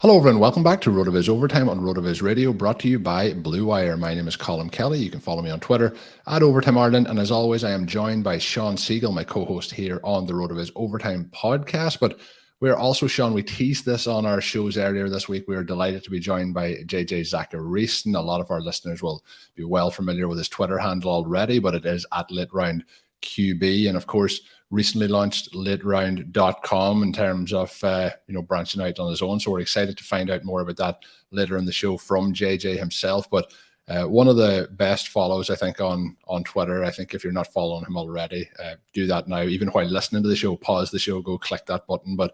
Hello everyone, welcome back to RotoViz Overtime on RotoViz Radio, brought to you by Blue Wire. My name is Colm Kelly. You can follow me on Twitter at Overtime Ireland, and as always, I am joined by Shawn Siegele, my co-host here on the RotoViz Overtime podcast. But we're also, Shawn, we teased this on our shows earlier this week. We are delighted to be joined by JJ Zachariason. A lot of our listeners will be well familiar with his Twitter handle already, but it is at LateRoundQB, and of course, recently launched lateround.com in terms of branching out on his own. So we're excited to find out more about that later in the show from JJ himself. But one of the best follows, I think, on Twitter. I think if you're not following him already, do that now. Even while listening to the show, pause the show, go click that button. But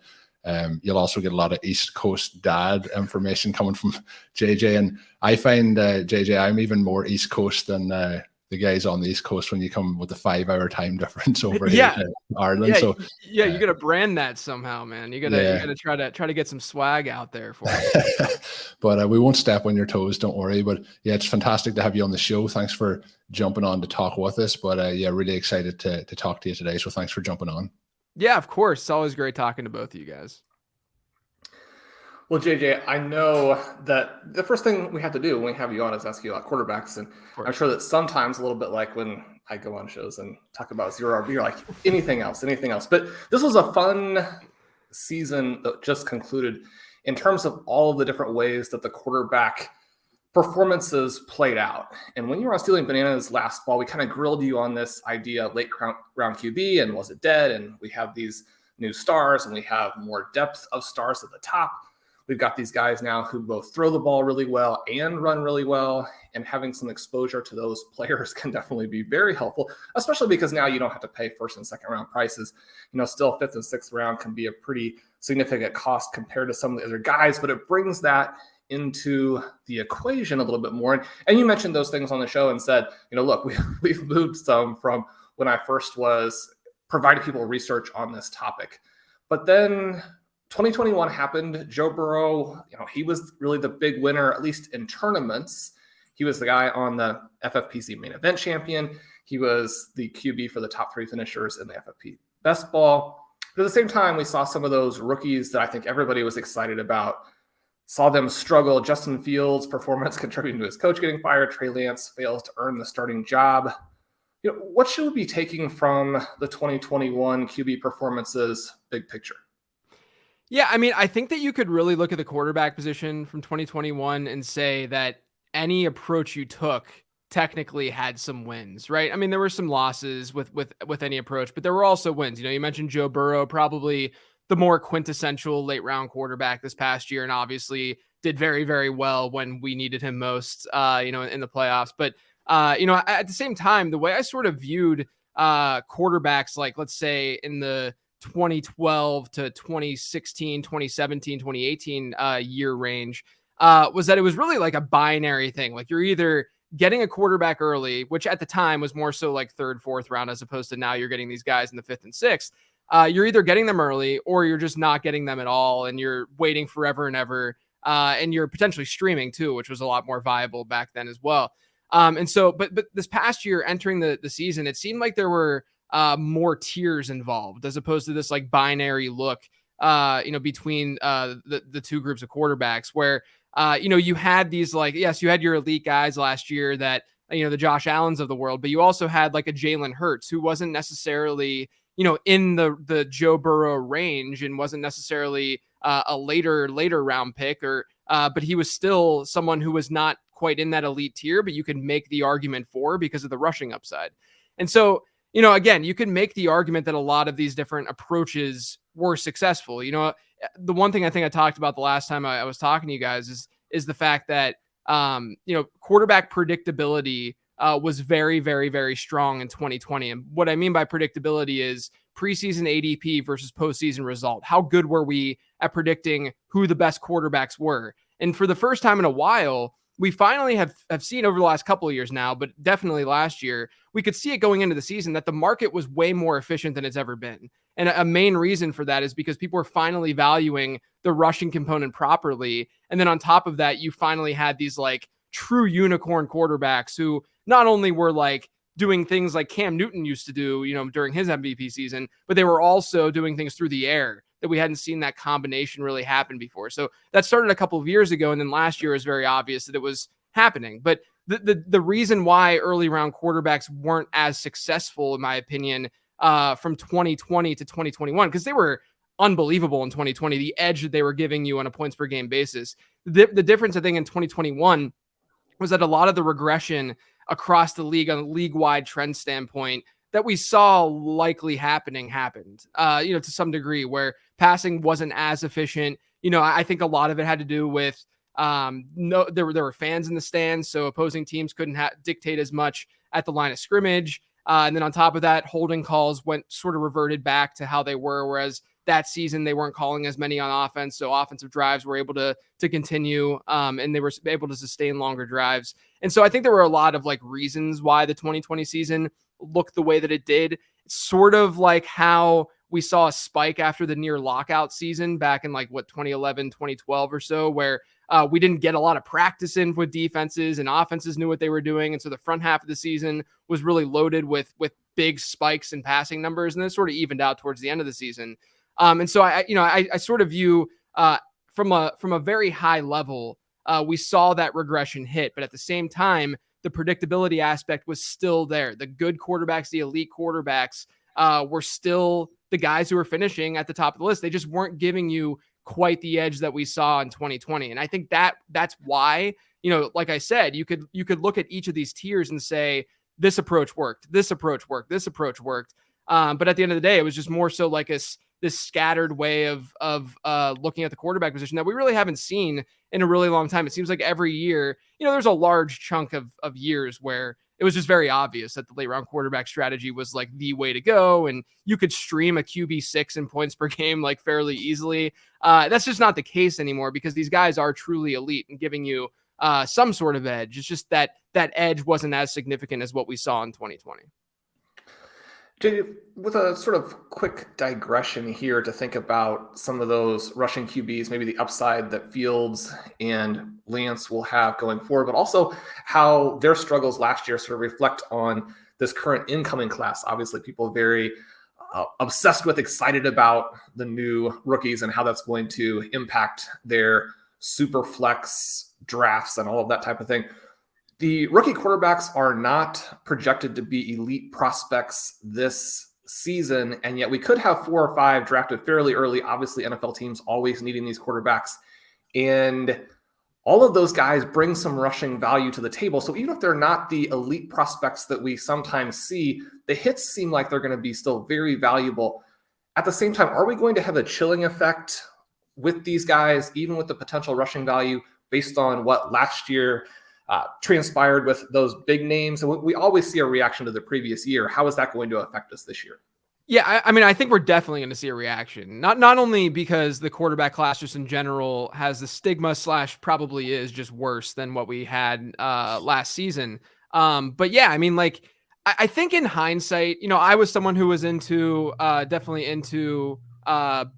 you'll also get a lot of East Coast dad information coming from JJ. And I find, JJ, I'm even more East Coast than the guys on the East Coast when you come with the 5-hour time difference over here in Ireland. You got to brand that somehow, man. You got to try to get some swag out there for it. But we won't step on your toes, don't worry. But yeah, it's fantastic to have you on the show. Thanks for jumping on to talk with us. But really excited to talk to you today. So thanks for jumping on. Yeah, of course. It's always great talking to both of you guys. Well, JJ, I know that the first thing we have to do when we have you on is ask you about quarterbacks. And I'm sure that sometimes a little bit like when I go on shows and talk about zero RB, you're like, anything else. But this was a fun season that just concluded in terms of all of the different ways that the quarterback performances played out. And when you were on Stealing Bananas last fall, we kind of grilled you on this idea of late round QB and was it dead? And we have these new stars and we have more depth of stars at the top. We've got these guys now who both throw the ball really well and run really well, and having some exposure to those players can definitely be very helpful, especially because now you don't have to pay first and second round prices. Still fifth and sixth round can be a pretty significant cost compared to some of the other guys, but it brings that into the equation a little bit more. And you mentioned those things on the show and said, look, we've moved some from when I first was providing people research on this topic. But then 2021 happened. Joe Burrow, he was really the big winner, at least in tournaments. He was the guy on the FFPC main event champion. He was the QB for the top 3 finishers in the FFP best ball. But at the same time, we saw some of those rookies that I think everybody was excited about, saw them struggle. Justin Fields' performance contributing to his coach getting fired. Trey Lance fails to earn the starting job. What should we be taking from the 2021 QB performances, big picture? Yeah, I mean, I think that you could really look at the quarterback position from 2021 and say that any approach you took technically had some wins, right? I mean, there were some losses with any approach, but there were also wins. You mentioned Joe Burrow, probably the more quintessential late round quarterback this past year, and obviously did very, very well when we needed him most, in the playoffs. But, at the same time, the way I sort of viewed quarterbacks, like let's say in the 2012 to 2016, 2017, 2018 year range was that it was really like a binary thing. Like you're either getting a quarterback early, which at the time was more so like third, fourth round, as opposed to now you're getting these guys in the fifth and sixth. You're either getting them early or you're just not getting them at all. And you're waiting forever and ever. And you're potentially streaming too, which was a lot more viable back then as well. But this past year entering the season, it seemed like there were more tiers involved as opposed to this like binary look, between the two groups of quarterbacks where, you had these like, yes, you had your elite guys last year that, the Josh Allens of the world, but you also had like a Jalen Hurts who wasn't necessarily, in the Joe Burrow range and wasn't necessarily a later round pick but he was still someone who was not quite in that elite tier, but you could make the argument for because of the rushing upside. And so, again, you can make the argument that a lot of these different approaches were successful. The one thing I think I talked about the last time I was talking to you guys is the fact that, quarterback predictability was very, very, very strong in 2020. And what I mean by predictability is preseason ADP versus postseason result. How good were we at predicting who the best quarterbacks were? And for the first time in a while, we finally have seen over the last couple of years now, but definitely last year, we could see it going into the season that the market was way more efficient than it's ever been. And a main reason for that is because people are finally valuing the rushing component properly. And then on top of that, you finally had these like true unicorn quarterbacks who not only were like doing things like Cam Newton used to do, during his MVP season, but they were also doing things through the air that we hadn't seen that combination really happen before. So that started a couple of years ago. And then last year was very obvious that it was happening. But the reason why early round quarterbacks weren't as successful, in my opinion, from 2020 to 2021, because they were unbelievable in 2020, the edge that they were giving you on a points per game basis. The difference, I think, in 2021 was that a lot of the regression across the league on a league-wide trend standpoint that we saw likely happened, to some degree, where passing wasn't as efficient. I think a lot of it had to do with there were fans in the stands, so opposing teams couldn't dictate as much at the line of scrimmage. And then on top of that, holding calls sort of reverted back to how they were, whereas that season they weren't calling as many on offense, so offensive drives were able to continue, and they were able to sustain longer drives. And so I think there were a lot of reasons why the 2020 season looked the way that it did. It's sort of like how we saw a spike after the near lockout season back in 2011, 2012 or so, where we didn't get a lot of practice in with defenses, and offenses knew what they were doing. And so the front half of the season was really loaded with big spikes in passing numbers, and then sort of evened out towards the end of the season. And so I sort of view from a very high level, we saw that regression hit, but at the same time, the predictability aspect was still there. The good quarterbacks, the elite quarterbacks, were still the guys who were finishing at the top of the list. They just weren't giving you quite the edge that we saw in 2020. And I think that's why, like I said, you could look at each of these tiers and say, this approach worked, this approach worked, this approach worked. But at the end of the day, it was just more so like this scattered way of looking at the quarterback position that we really haven't seen in a really long time. It seems like every year, there's a large chunk of years where it was just very obvious that the late round quarterback strategy was the way to go. And you could stream a QB6 in points per game fairly easily. That's just not the case anymore, because these guys are truly elite and giving you some sort of edge. It's just that edge wasn't as significant as what we saw in 2020. JJ, with a sort of quick digression here to think about some of those rushing QBs, maybe the upside that Fields and Lance will have going forward, but also how their struggles last year sort of reflect on this current incoming class. Obviously, people are very obsessed with, excited about the new rookies and how that's going to impact their super flex drafts and all of that type of thing. The rookie quarterbacks are not projected to be elite prospects this season, and yet we could have 4 or 5 drafted fairly early. Obviously, NFL teams always needing these quarterbacks, and all of those guys bring some rushing value to the table. So even if they're not the elite prospects that we sometimes see, the hits seem like they're going to be still very valuable. At the same time, are we going to have a chilling effect with these guys, even with the potential rushing value, based on what last year transpired with those big names? And we always see a reaction to the previous year. How is that going to affect us this year? Yeah, I mean, I think we're definitely going to see a reaction. Not only because the quarterback class just in general has the stigma / probably is just worse than what we had last season. But yeah, I mean, I think in hindsight, I was someone who was definitely into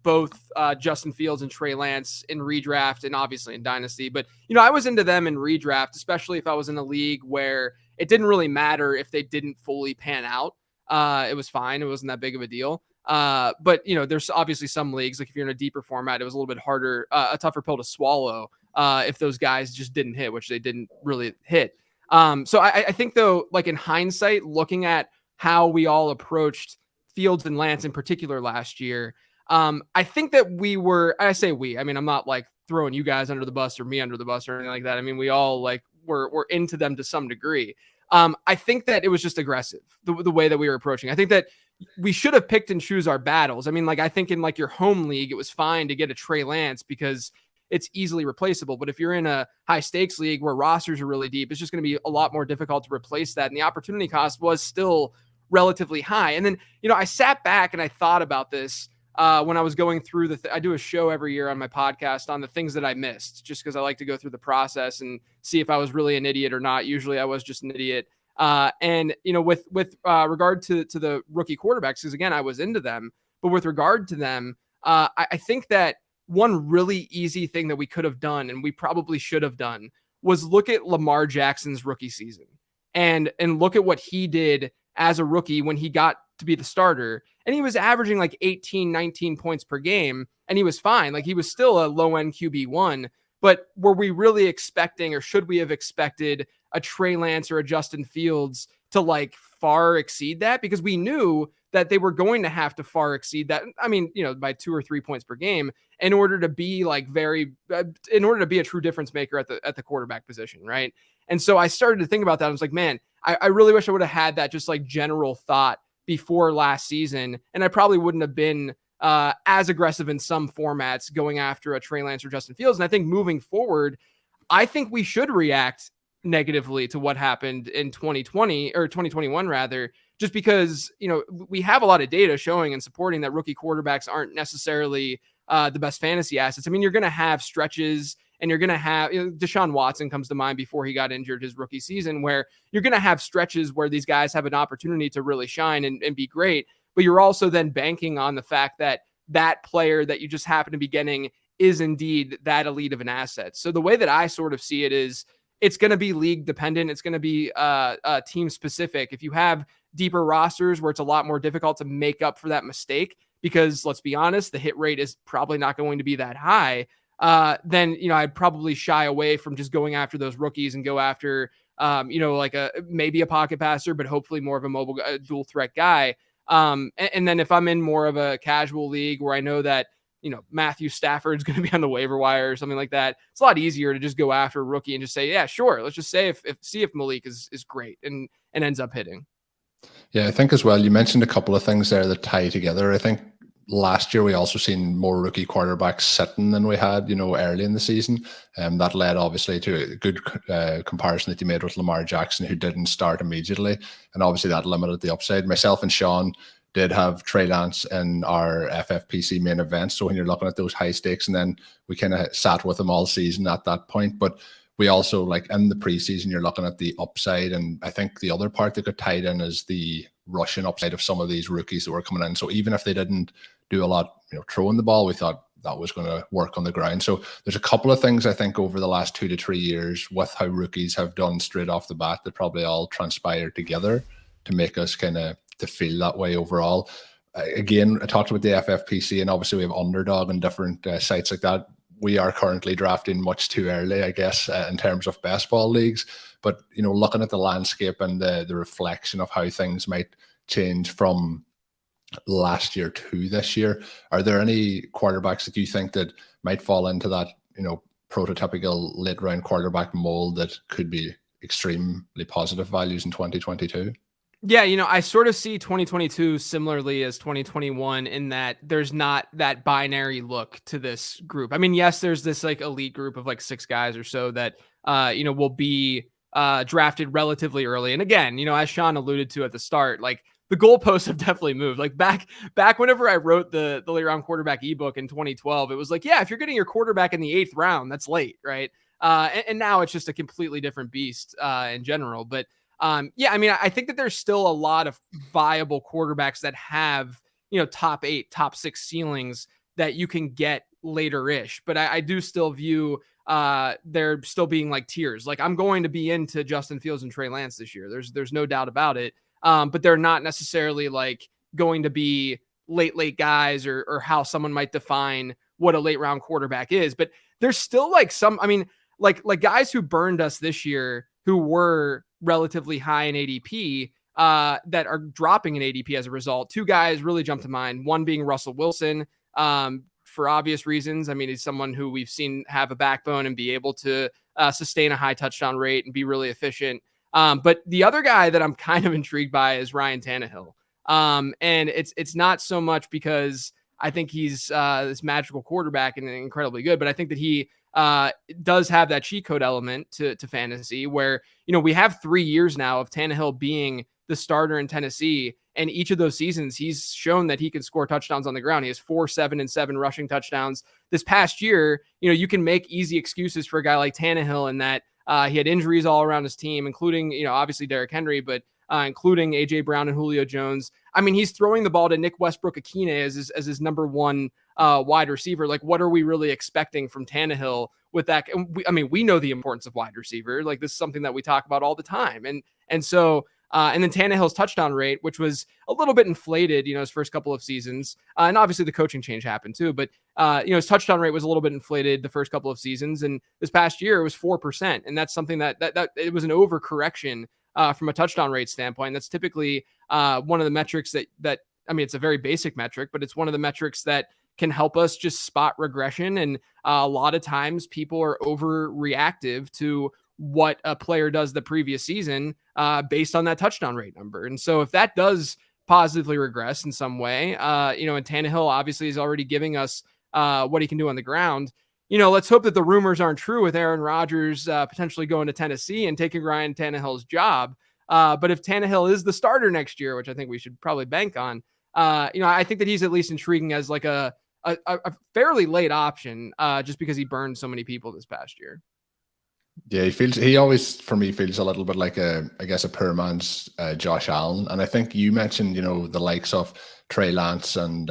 both Justin Fields and Trey Lance in redraft and obviously in Dynasty. But, I was into them in redraft, especially if I was in a league where it didn't really matter if they didn't fully pan out. It was fine. It wasn't that big of a deal. But, there's obviously some leagues, like if you're in a deeper format, it was a little bit harder, a tougher pill to swallow if those guys just didn't hit, which they didn't really hit. So I think, though, in hindsight, looking at how we all approached Fields and Lance in particular last year, I think that I say we, I mean, I'm not throwing you guys under the bus or me under the bus or anything like that. I mean, we all we're into them to some degree. I think that it was just aggressive, the way that we were approaching. I think that we should have picked and choose our battles. I mean, I think in your home league, it was fine to get a Trey Lance because it's easily replaceable. But if you're in a high stakes league where rosters are really deep, it's just going to be a lot more difficult to replace that. And the opportunity cost was still relatively high. And then, I sat back and I thought about this when I was going through I do a show every year on my podcast on the things that I missed, just because I like to go through the process and see if I was really an idiot or not. Usually I was just an idiot. And, with regard to the rookie quarterbacks, because again, I was into them, but with regard to them, I think that one really easy thing that we could have done, and we probably should have done, was look at Lamar Jackson's rookie season and look at what he did as a rookie when he got to be the starter, and he was averaging like 18, 19 points per game, and he was fine. Like he was still a low end QB1, but were we really expecting, or should we have expected a Trey Lance or a Justin Fields to like far exceed that? Because we knew that they were going to have to far exceed that. I mean, by 2 or 3 points per game in order to be like in order to be a true difference maker at the quarterback position. Right. And so I started to think about that. I was like, man, I really wish I would have had that just like general thought before last season. And I probably wouldn't have been as aggressive in some formats going after a Trey Lance or Justin Fields. And I think moving forward, I think we should react negatively to what happened in 2020 or 2021 rather, just because, we have a lot of data showing and supporting that rookie quarterbacks aren't necessarily the best fantasy assets. I mean, you're going to have stretches, and you're going to have Deshaun Watson comes to mind before he got injured his rookie season, where you're going to have stretches where these guys have an opportunity to really shine and be great. But you're also then banking on the fact that that player that you just happen to be getting is indeed that elite of an asset. So the way that I sort of see it is it's going to be league dependent. It's going to be team specific. If you have deeper rosters where it's a lot more difficult to make up for that mistake, because let's be honest, the hit rate is probably not going to be that high, then, I'd probably shy away from just going after those rookies and go after, like maybe a pocket passer, but hopefully more of a mobile dual threat guy. And then if I'm in more of a casual league where I know that, Matthew Stafford's going to be on the waiver wire or something like that, it's a lot easier to just go after a rookie and just say, yeah, sure. Let's just say see if Malik is great and ends up hitting. Yeah, I think as well, you mentioned a couple of things there that tie together. I think last year we also seen more rookie quarterbacks sitting than we had, early in the season. That led obviously to a good comparison that you made with Lamar Jackson, who didn't start immediately. And obviously that limited the upside. Myself and Shawn did have Trey Lance in our FFPC main event. So when you're looking at those high stakes, and then we kind of sat with them all season at that point. But we also, like in the preseason, you're looking at the upside. And I think the other part that got tied in is the rushing upside of some of these rookies that were coming in. So even if they didn't do a lot, throwing the ball, we thought that was going to work on the ground. So there's a couple of things I think over the last 2 to 3 years with how rookies have done straight off the bat that probably all transpired together to make us kind of to feel that way overall. Again, I talked about the FFPC, and obviously we have Underdog and different sites like that. We are currently drafting much too early, I guess, in terms of best ball leagues. But, looking at the landscape and the reflection of how things might change from last year to this year, are there any quarterbacks that you think that might fall into that, prototypical late round quarterback mold that could be extremely positive values in 2022? Yeah, I sort of see 2022 similarly as 2021 in that there's not that binary look to this group. I mean, yes, there's this like elite group of like 6 guys or so that, will be drafted relatively early. And again, as Shawn alluded to at the start, like the goalposts have definitely moved. Like back whenever I wrote the late round quarterback ebook in 2012, it was like, yeah, if you're getting your quarterback in the 8th round, that's late, right? And now it's just a completely different beast in general. But yeah, I mean, I think that there's still a lot of viable quarterbacks that have, top 8, top 6 ceilings that you can get later-ish. But I do still view there still being like tiers. Like I'm going to be into Justin Fields and Trey Lance this year. There's no doubt about it. But they're not necessarily like going to be late guys or how someone might define what a late round quarterback is. But there's still like some, I mean, like guys who burned us this year who were relatively high in ADP that are dropping in ADP as a result. 2 guys really jump to mind. One being Russell Wilson, for obvious reasons. I mean, he's someone who we've seen have a backbone and be able to sustain a high touchdown rate and be really efficient. But the other guy that I'm kind of intrigued by is Ryan Tannehill. And it's not so much because I think he's this magical quarterback and incredibly good, but I think that he does have that cheat code element to fantasy where, we have 3 years now of Tannehill being the starter in Tennessee. And each of those seasons, he's shown that he can score touchdowns on the ground. He has 4, 7, and 7 rushing touchdowns. This past year, you can make easy excuses for a guy like Tannehill in that he had injuries all around his team, including, obviously Derrick Henry, but including A.J. Brown and Julio Jones. I mean, he's throwing the ball to Nick Westbrook-Akine as his number 1 wide receiver. Like, what are we really expecting from Tannehill with that? We know the importance of wide receiver. Like, this is something that we talk about all the time. And so And then Tannehill's touchdown rate, which was a little bit inflated, his first couple of seasons. And obviously the coaching change happened too, but his touchdown rate was a little bit inflated the first couple of seasons. And this past year it was 4%. And that's something that it was an overcorrection from a touchdown rate standpoint. That's typically one of the metrics that it's a very basic metric, but it's one of the metrics that can help us just spot regression. And a lot of times people are overreactive to what a player does the previous season based on that touchdown rate number. And so if that does positively regress in some way, and Tannehill obviously is already giving us what he can do on the ground, let's hope that the rumors aren't true with Aaron Rodgers potentially going to Tennessee and taking Ryan Tannehill's job. But if Tannehill is the starter next year, which I think we should probably bank on, I think that he's at least intriguing as like a fairly late option just because he burned so many people this past year. Yeah, he always, for me, feels a little bit like a poor man's Josh Allen. And I think you mentioned, the likes of Trey Lance and,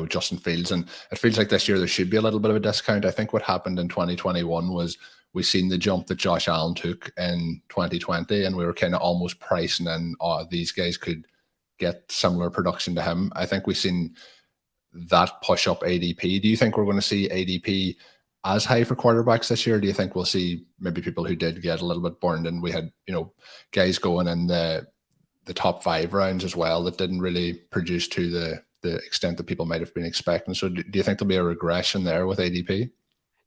Justin Fields. And it feels like this year there should be a little bit of a discount. I think what happened in 2021 was we seen the jump that Josh Allen took in 2020, and we were kind of almost pricing in, these guys could get similar production to him. I think we've seen that push up ADP. Do you think we're going to see ADP as high for quarterbacks this year? Do you think we'll see maybe people who did get a little bit burned, and we had, guys going in the top 5 rounds as well that didn't really produce to the extent that people might have been expecting? So do you think there'll be a regression there with ADP?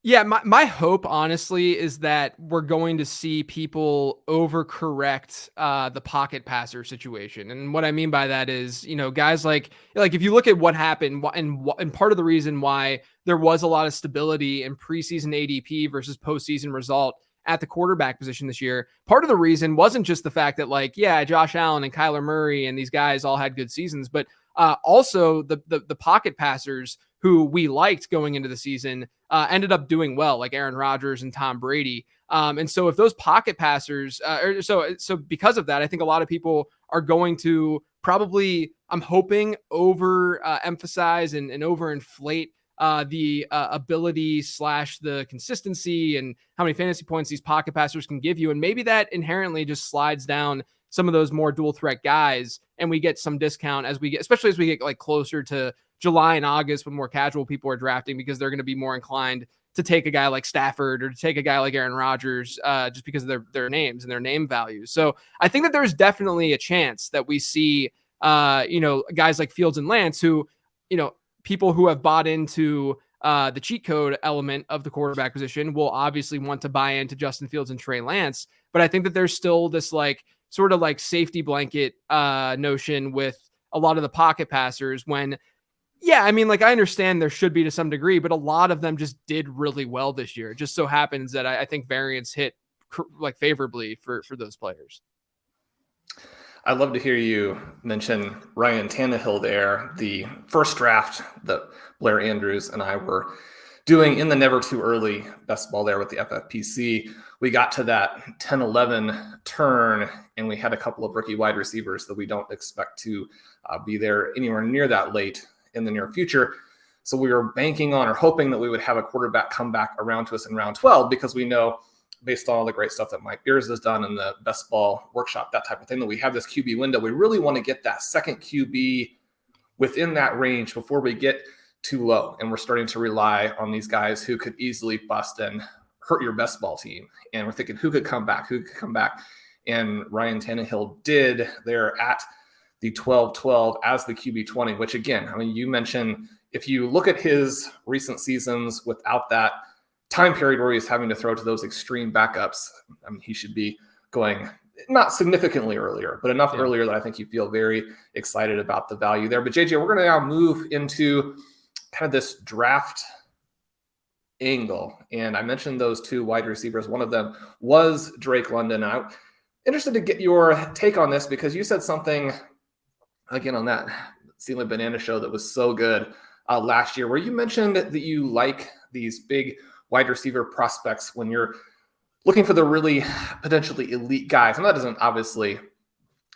Yeah, my hope, honestly, is that we're going to see people overcorrect the pocket passer situation. And what I mean by that is, guys like if you look at what happened and part of the reason why there was a lot of stability in preseason ADP versus postseason result at the quarterback position this year, part of the reason wasn't just the fact that Josh Allen and Kyler Murray and these guys all had good seasons, but also the pocket passers who we liked going into the season ended up doing well, like Aaron Rodgers and Tom Brady. And so if those pocket passers, so because of that, I think a lot of people are going to probably, I'm hoping, emphasize and overinflate the ability / the consistency and how many fantasy points these pocket passers can give you. And maybe that inherently just slides down some of those more dual threat guys, and we get some discount especially as we get like closer to July and August when more casual people are drafting, because they're going to be more inclined to take a guy like Stafford or to take a guy like Aaron Rodgers just because of their names and their name values. So I think that there's definitely a chance that we see, guys like Fields and Lance who, people who have bought into the cheat code element of the quarterback position will obviously want to buy into Justin Fields and Trey Lance. But I think that there's still this sort of safety blanket notion with a lot of the pocket passers when, I understand there should be to some degree, but a lot of them just did really well this year. It just so happens that I think variance hit favorably for those players. I'd love to hear you mention Ryan Tannehill there, the first draft that Blair Andrews and I were doing in the Never Too Early best ball there with the FFPC. We got to that 10-11 turn, and we had a couple of rookie wide receivers that we don't expect to be there anywhere near that late in the near future. So we were banking on or hoping that we would have a quarterback come back around to us in round 12, because we know, based on all the great stuff that Mike Beers has done in the best ball workshop, that type of thing, that we have this QB window. We really want to get that second QB within that range before we get too low. And we're starting to rely on these guys who could easily bust and hurt your best ball team. And we're thinking, who could come back? And Ryan Tannehill did there at the 12-12 as the QB 20, which again, you mentioned, if you look at his recent seasons without that time period where he's having to throw to those extreme backups, he should be going not significantly earlier, but enough earlier that I think you feel very excited about the value there. But JJ, we're going to now move into kind of this draft angle. And I mentioned those two wide receivers. One of them was Drake London. I'm interested to get your take on this, because you said something again on that Siegele Banana show that was so good last year, where you mentioned that you like these big wide receiver prospects when you're looking for the really potentially elite guys. And that doesn't obviously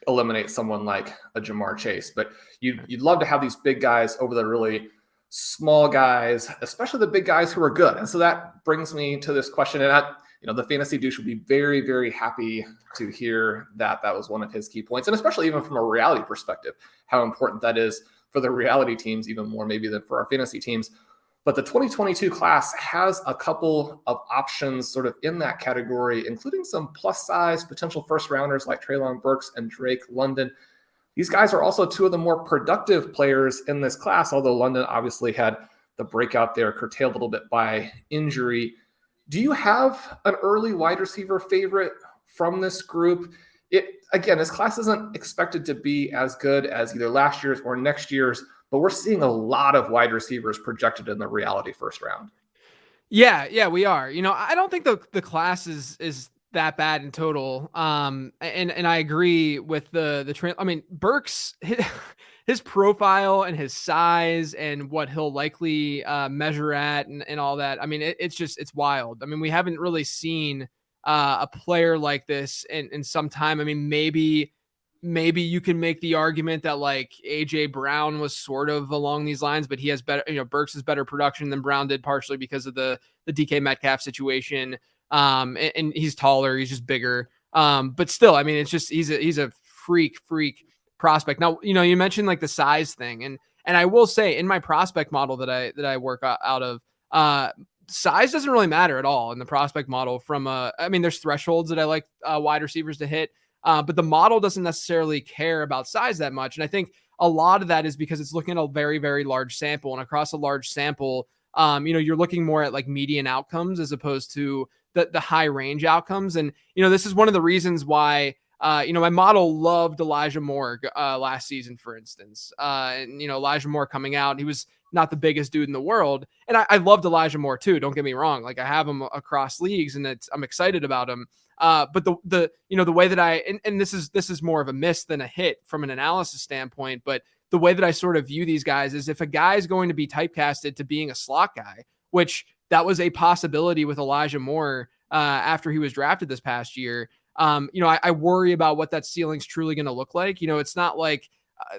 eliminate someone like a Jamar Chase, but you'd love to have these big guys over the really small guys, especially the big guys who are good. And so that brings me to this question. And the fantasy douche would be very, very happy to hear that was one of his key points. And especially even from a reality perspective, how important that is for the reality teams, even more maybe than for our fantasy teams. But the 2022 class has a couple of options sort of in that category, including some plus size potential first rounders like Treylon Burks and Drake London. These guys are also two of the more productive players in this class, although London obviously had the breakout there curtailed a little bit by injury. Do you have an early wide receiver favorite from this group? Again, this class isn't expected to be as good as either last year's or next year's, but we're seeing a lot of wide receivers projected in the reality first round. Yeah, we are. I don't think the class is that bad in total. And I agree with the trend. I mean, Burks, his profile and his size and what he'll likely measure at and all that. I mean, it's wild. I mean, we haven't really seen a player like this in some time. I mean, maybe you can make the argument that like AJ Brown was sort of along these lines, but he has better, Burks has better production than Brown did, partially because of the DK Metcalf situation. And he's taller, he's just bigger. But still, I mean, it's just, he's a freak prospect. Now, you mentioned like the size thing, and I will say in my prospect model that I work out of, size doesn't really matter at all in the prospect model I mean, there's thresholds that I like wide receivers to hit. But the model doesn't necessarily care about size that much. And I think a lot of that is because it's looking at a very, very large sample, and across a large sample, you're looking more at like median outcomes as opposed to the high range outcomes. And, this is one of the reasons why, my model loved Elijah Moore last season, for instance. And Elijah Moore coming out, he was not the biggest dude in the world. And I loved Elijah Moore too. Don't get me wrong. Like I have him across leagues and I'm excited about him. But the way that and this is more of a miss than a hit from an analysis standpoint, but the way that I sort of view these guys is if a guy is going to be typecasted to being a slot guy, which that was a possibility with Elijah Moore after he was drafted this past year. I worry about what that ceiling's truly going to look like. It's not like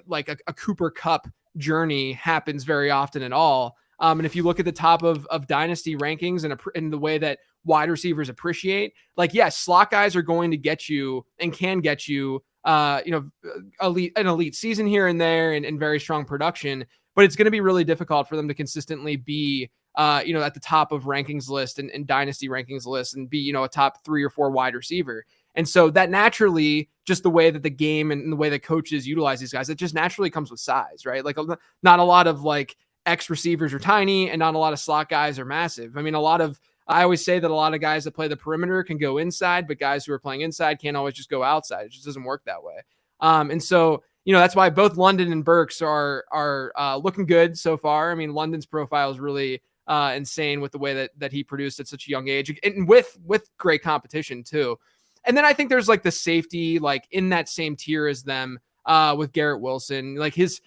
a Cooper Kupp journey happens very often at all. And if you look at the top of dynasty rankings and the way that wide receivers appreciate, like, yes, slot guys are going to get you and can get you, an elite season here and there and very strong production, but it's going to be really difficult for them to consistently be, at the top of rankings list and dynasty rankings list and be, a top 3 or 4 wide receiver. And so that naturally, just the way that the game and the way that coaches utilize these guys, it just naturally comes with size, right? Like not a lot of like X receivers are tiny and not a lot of slot guys are massive. I mean, I always say that a lot of guys that play the perimeter can go inside, but guys who are playing inside can't always just go outside. It just doesn't work that way. And so, that's why both London and Burks are looking good so far. I mean, London's profile is really insane with the way that he produced at such a young age and with great competition too. And then I think there's like the safety, like in that same tier as them with Garrett Wilson, like his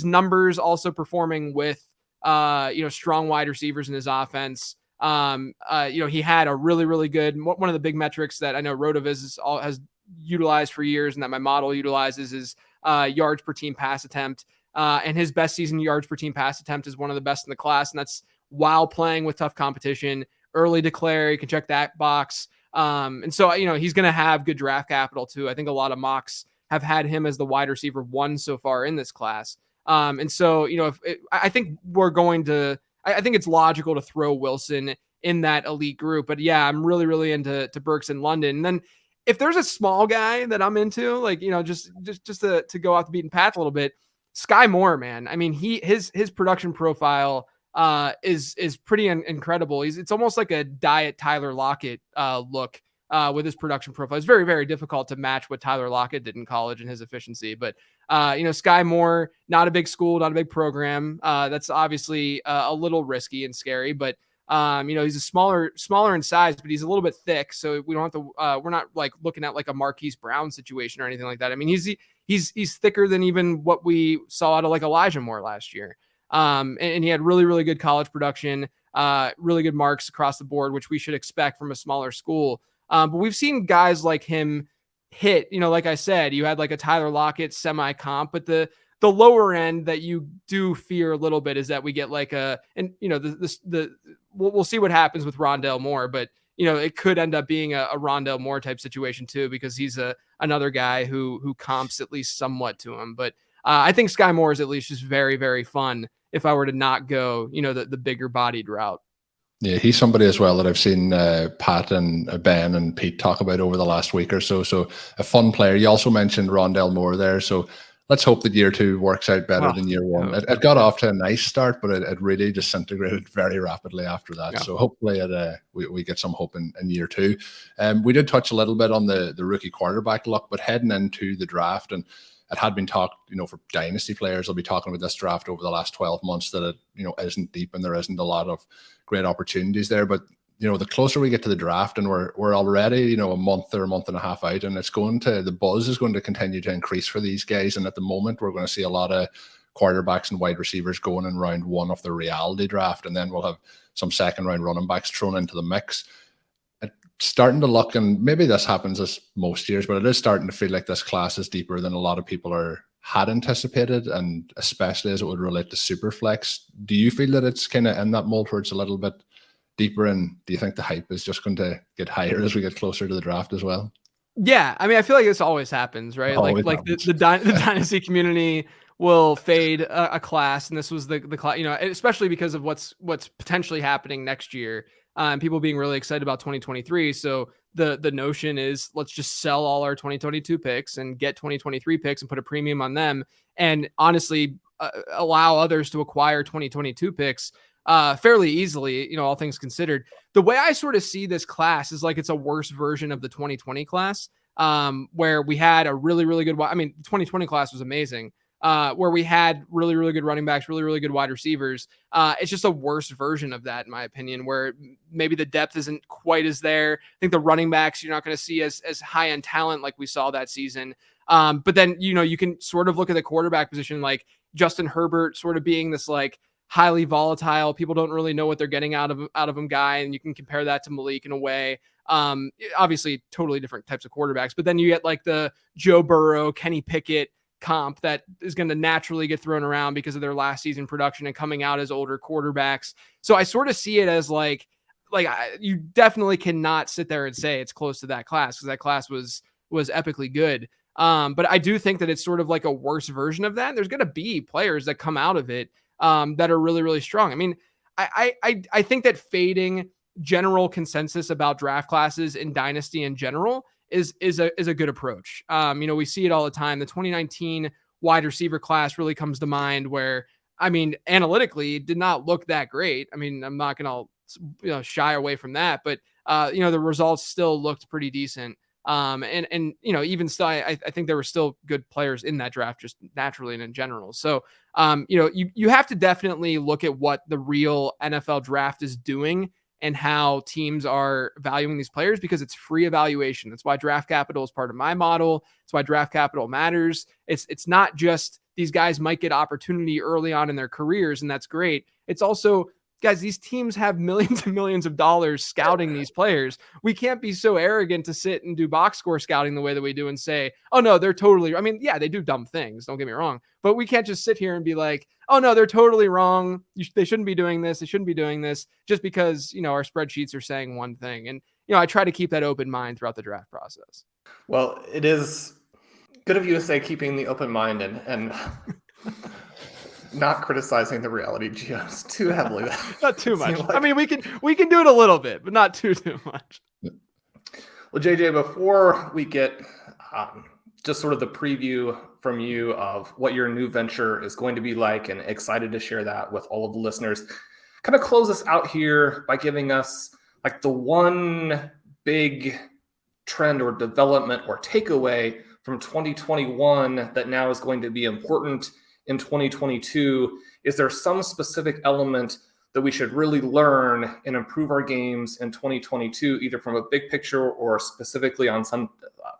numbers also performing with, strong wide receivers in his offense. He had a really, really good, one of the big metrics that I know RotoViz has utilized for years and that my model utilizes is yards per team pass attempt. And his best season yards per team pass attempt is one of the best in the class. And that's while playing with tough competition, early declare, you can check that box. And so, he's going to have good draft capital too. I think a lot of mocks have had him as the wide receiver 1 so far in this class. And so, I think I think it's logical to throw Wilson in that elite group, but yeah, I'm really, really into Burks and London. And then if there's a small guy that I'm into, like, just to go off the beaten path a little bit, Sky Moore, man. I mean, his production profile is pretty incredible. It's almost like a diet Tyler Lockett look with his production profile. It's very, very difficult to match what Tyler Lockett did in college and his efficiency. But Sky Moore, not a big school, not a big program. That's obviously a little risky and scary. But he's a smaller in size, but he's a little bit thick. So we don't have to. We're not like looking at like a Marquise Brown situation or anything like that. I mean, he's thicker than even what we saw out of like Elijah Moore last year. And he had really, really good college production, really good marks across the board, which we should expect from a smaller school. But we've seen guys like him hit, like I said, you had like a Tyler Lockett semi comp, but the lower end that you do fear a little bit is that we get like we'll see what happens with Rondale Moore, but it could end up being a Rondale Moore type situation too, because he's another guy who comps at least somewhat to him. But I think Sky Moore is at least just very, very fun if I were to not go, the bigger bodied route. Yeah, he's somebody as well that I've seen Pat and Ben and Pete talk about over the last week or so. So a fun player. You also mentioned Rondale Moore there. So let's hope that year 2 works out better than year 1. It got off to a nice start, but it really disintegrated very rapidly after that. Yeah. So hopefully we get some hope in year 2. We did touch a little bit on the rookie quarterback luck, but heading into the draft, and it had been talked, for dynasty players, they'll be talking about this draft over the last 12 months that it, isn't deep and there isn't a lot of great opportunities there. But, the closer we get to the draft, and we're already, a month or a month and a half out, and the buzz is going to continue to increase for these guys. And at the moment, we're going to see a lot of quarterbacks and wide receivers going in round 1 of the reality draft. And then we'll have some second round running backs thrown into the mix. Starting to look, and maybe this happens as most years, but it is starting to feel like this class is deeper than a lot of people had anticipated, and especially as it would relate to Superflex. Do you feel that it's kind of in that mold where it's a little bit deeper, and do you think the hype is just going to get higher as we get closer to the draft as well? Yeah, I mean, I feel like this always happens, right? The dynasty community will fade a class, and this was the class, especially because of what's potentially happening next year. And people being really excited about 2023. So the notion is, let's just sell all our 2022 picks and get 2023 picks and put a premium on them. And honestly, allow others to acquire 2022 picks fairly easily, all things considered. The way I sort of see this class is like it's a worse version of the 2020 class, where we had a really, really good, the 2020 class was amazing. Where we had really, really good running backs, really, really good wide receivers. It's just a worse version of that, in my opinion, where maybe the depth isn't quite as there. I think the running backs, you're not going to see as high end talent like we saw that season. But then, you can sort of look at the quarterback position, like Justin Herbert sort of being this like highly volatile, people don't really know what they're getting out of him guy. And you can compare that to Malik in a way. Obviously totally different types of quarterbacks, but then you get like the Joe Burrow, Kenny Pickett comp that is going to naturally get thrown around because of their last season production and coming out as older quarterbacks. So I sort of see it as like you definitely cannot sit there and say it's close to that class, because that class was epically good. But I do think that it's sort of like a worse version of that. There's going to be players that come out of it that are really, really strong. I mean, I think that fading general consensus about draft classes in dynasty in general is a good approach. We see it all the time. The 2019 wide receiver class really comes to mind, where, analytically did not look that great. I'm not going to shy away from that, but the results still looked pretty decent. And even still, I think there were still good players in that draft, just naturally and in general. So, you have to definitely look at what the real NFL draft is doing and how teams are valuing these players, because it's free evaluation. That's why draft capital is part of my model. That's why draft capital matters. It's not just these guys might get opportunity early on in their careers, and that's great. It's also, guys, these teams have millions and millions of dollars scouting these players. We can't be so arrogant to sit and do box score scouting the way that we do and say, oh no, they're totally, yeah, they do dumb things, don't get me wrong, but we can't just sit here and be like, oh no, they're totally wrong. They shouldn't be doing this. They shouldn't be doing this, just because, our spreadsheets are saying one thing. And, I try to keep that open mind throughout the draft process. Well, it is good of you to say keeping the open mind and not criticizing the reality geos too heavily. Not too much. Like... we can do it a little bit, but not too much. Well, JJ, before we get just sort of the preview from you of what your new venture is going to be like, and excited to share that with all of the listeners, kind of close us out here by giving us like the one big trend or development or takeaway from 2021 that now is going to be important in 2022. Is there some specific element that we should really learn and improve our games in 2022, either from a big picture or specifically on some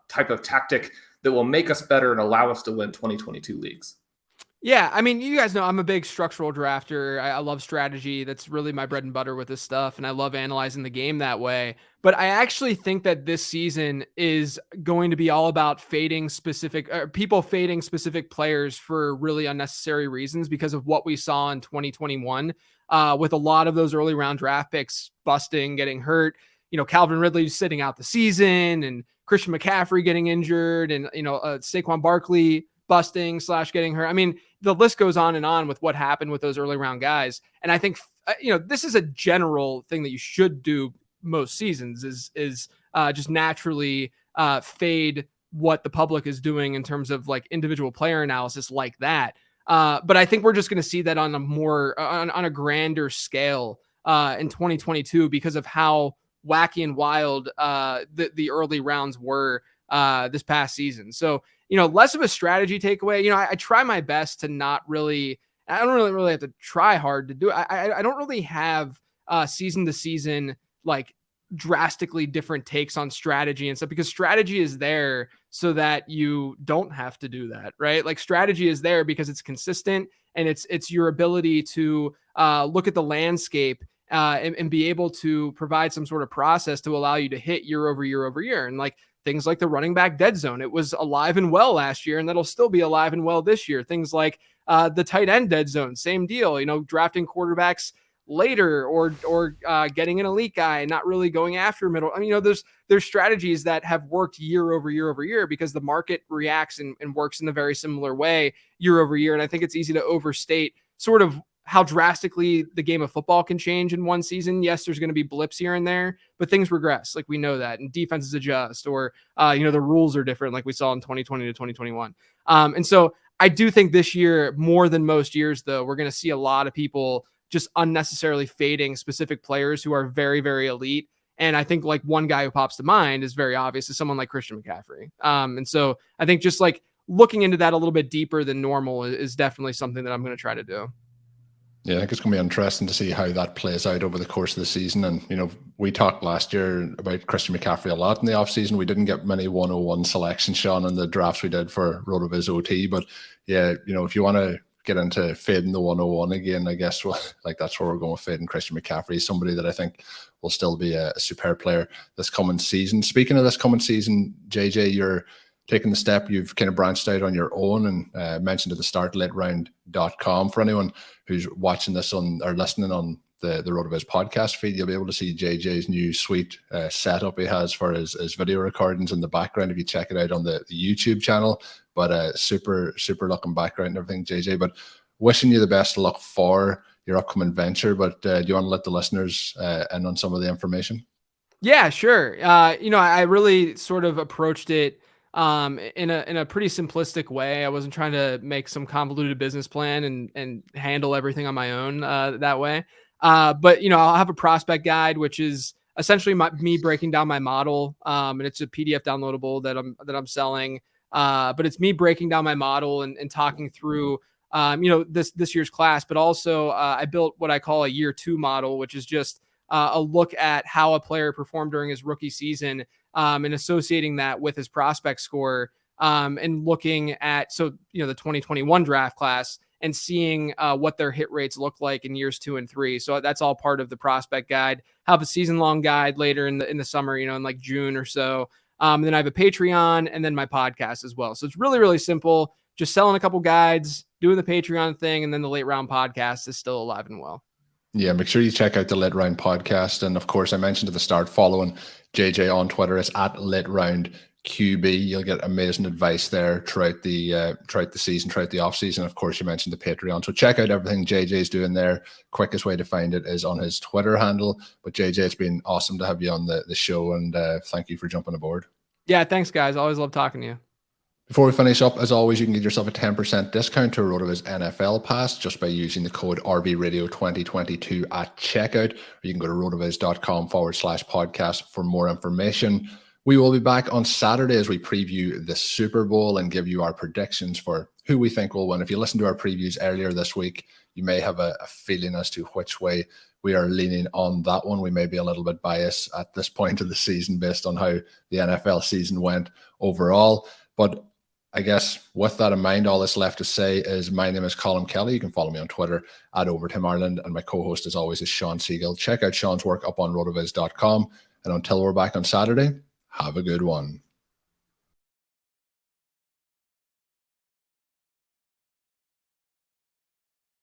type of tactic that will make us better and allow us to win 2022 leagues? Yeah, you guys know I'm a big structural drafter. I love strategy. That's really my bread and butter with this stuff, and I love analyzing the game that way. But I actually think that this season is going to be all about fading specific players for really unnecessary reasons, because of what we saw in 2021 with a lot of those early round draft picks busting, getting hurt. Calvin Ridley sitting out the season and Christian McCaffrey getting injured and, Saquon Barkley busting / getting hurt. I mean, the list goes on with what happened with those early round guys. And I think, this is a general thing that you should do most seasons is just naturally fade what the public is doing in terms of like individual player analysis like that. But I think we're just going to see that on a more on a grander scale in 2022 because of how wacky and wild the early rounds were this past season. So, less of a strategy takeaway. I try my best to not really, I don't really have to try hard to do it. I don't really have season to season, like drastically different takes on strategy and stuff, because strategy is there so that you don't have to do that, right? Like strategy is there because it's consistent and it's your ability to look at the landscape and be able to provide some sort of process to allow you to hit year over year over year. And like things like the running back dead zone, it was alive and well last year, and that'll still be alive and well this year. Things like the tight end dead zone, same deal, drafting quarterbacks later or getting an elite guy and not really going after middle. I mean, there's strategies that have worked year over year over year because the market reacts and works in a very similar way year over year. And I think it's easy to overstate sort of how drastically the game of football can change in one season. Yes, there's going to be blips here and there, but things regress. Like we know that, and defenses adjust, or, the rules are different, like we saw in 2020 to 2021. And so I do think this year, more than most years, though, we're going to see a lot of people just unnecessarily fading specific players who are very, very elite. And I think like one guy who pops to mind is very obvious, is someone like Christian McCaffrey. And so I think just like looking into that a little bit deeper than normal is definitely something that I'm going to try to do. Yeah, I think it's going to be interesting to see how that plays out over the course of the season. And, we talked last year about Christian McCaffrey a lot in the offseason. We didn't get many 101 selections, Shawn, in the drafts we did for RotoViz OT. But yeah, if you want to get into fading the 101 again, I guess that's where we're going with fading Christian McCaffrey, somebody that I think will still be a superb player this coming season. Speaking of this coming season, JJ, you're taking the step, you've kind of branched out on your own and mentioned at the start, lateround.com. For anyone who's watching this on or listening on the RotoViz podcast feed, you'll be able to see JJ's new sweet setup he has for his video recordings in the background if you check it out on the YouTube channel. But super looking background and everything, JJ. But wishing you the best of luck for your upcoming venture. But do you want to let the listeners in on some of the information? Yeah, sure. I really sort of approached it in a pretty simplistic way. I wasn't trying to make some convoluted business plan and handle everything on my own that way. But I'll have a prospect guide, which is essentially me breaking down my model. And it's a PDF downloadable that I'm selling. But it's me breaking down my model and talking through, this year's class, but also I built what I call a year 2 model, which is just a look at how a player performed during his rookie season and associating that with his prospect score and looking at, the 2021 draft class and seeing what their hit rates look like in years 2 and 3. So that's all part of the prospect guide. Have a season-long guide later in the summer, in like June or so. And then I have a Patreon and then my podcast as well. So it's really, really simple. Just selling a couple guides, doing the Patreon thing, and then the Late Round podcast is still alive and well. Yeah, make sure you check out the Late Round podcast. And of course, I mentioned at the start, following JJ on Twitter. It's at Late Round QB. You'll get amazing advice there throughout the season, throughout the off season. Of course, you mentioned the Patreon. So check out everything JJ's doing there. Quickest way to find it is on his Twitter handle. But JJ, it's been awesome to have you on the show, and thank you for jumping aboard. Yeah, thanks, guys. Always love talking to you. Before we finish up, as always, you can get yourself a 10% discount to RotoViz NFL Pass just by using the code RVRadio2022 at checkout, or you can go to rotoviz.com/podcast for more information. We will be back on Saturday as we preview the Super Bowl and give you our predictions for who we think will win. If you listened to our previews earlier this week, you may have a feeling as to which way we are leaning on that one. We may be a little bit biased at this point of the season based on how the NFL season went overall. But I guess with that in mind, all that's left to say is my name is Colm Kelly. You can follow me on Twitter at Overtime Ireland, and my co-host as always is Shawn Siegele. Check out Shawn's work up on rotoviz.com. And until we're back on Saturday, have a good one.